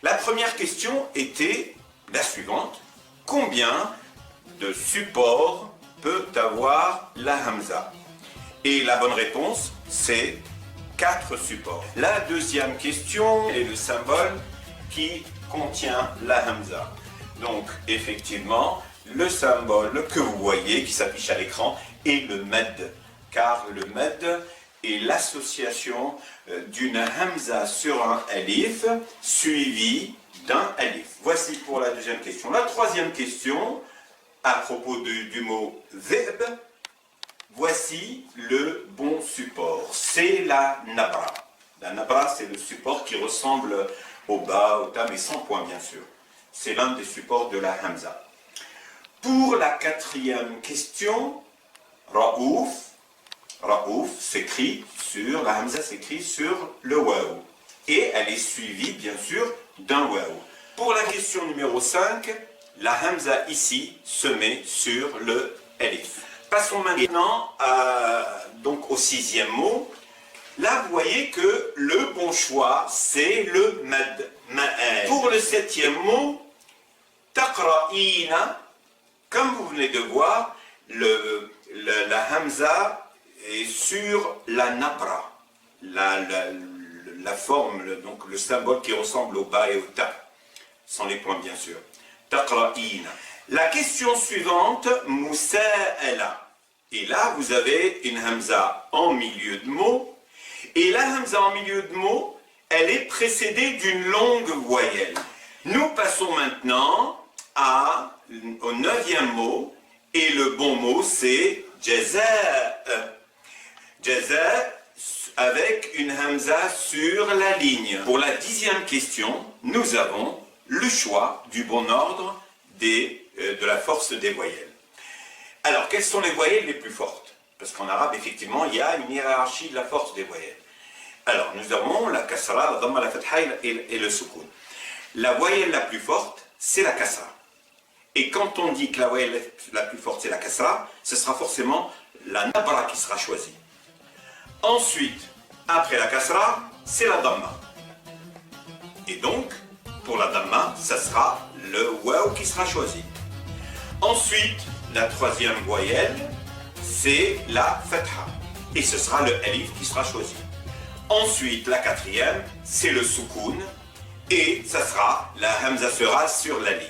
La première question était la suivante. Combien de supports peut avoir la hamza? Et la bonne réponse, c'est 4 supports. La deuxième question est le symbole qui contient la hamza. Donc, effectivement, le symbole que vous voyez, qui s'affiche à l'écran, est le med. Car le med est l'association d'une hamza sur un alif suivi d'un alif. Voici pour la deuxième question. La troisième question, à propos du mot dhib, voici le bon support. C'est la nabra. La nabra, c'est le support qui ressemble au ba, au ta, mais sans point bien sûr. C'est l'un des supports de la hamza. Pour la quatrième question, Raouf, s'écrit sur, la hamza s'écrit sur le waou. Et elle est suivie, bien sûr, d'un waou. Pour la question numéro 5, la hamza ici se met sur le alif. Passons maintenant donc au sixième mot. Là, vous voyez que le bon choix, c'est le mad. Pour le septième mot, taqra'ina, comme vous venez de voir, la hamza est sur la nabra, la forme, donc le symbole qui ressemble au ba et au ta, sans les points bien sûr. Taqra'ina. La question suivante, musa'ala. Et là, vous avez une hamza en milieu de mot. Et la hamza en milieu de mot, elle est précédée d'une longue voyelle. Nous passons maintenant au neuvième mot. Et le bon mot, c'est jaza'. Jaza' avec une hamza sur la ligne. Pour la 10e question, nous avons le choix du bon ordre de la force des voyelles. Alors, quelles sont les voyelles les plus fortes? Parce qu'en arabe, effectivement, il y a une hiérarchie de la force des voyelles. Alors, nous avons la kasra, la dhamma, la fatha et le soukoun. La voyelle la plus forte, c'est la kasra. Et quand on dit que la voyelle la plus forte, c'est la kasra, ce sera forcément la nabra qui sera choisie. Ensuite, après la kasra, c'est la dhamma. Et donc, pour la dhamma, ça sera le waw qui sera choisi. Ensuite, la troisième voyelle, c'est la fatha. Et ce sera le alif qui sera choisi. Ensuite, la quatrième, c'est le soukoun. Et ça sera, la hamza sera sur la ligne.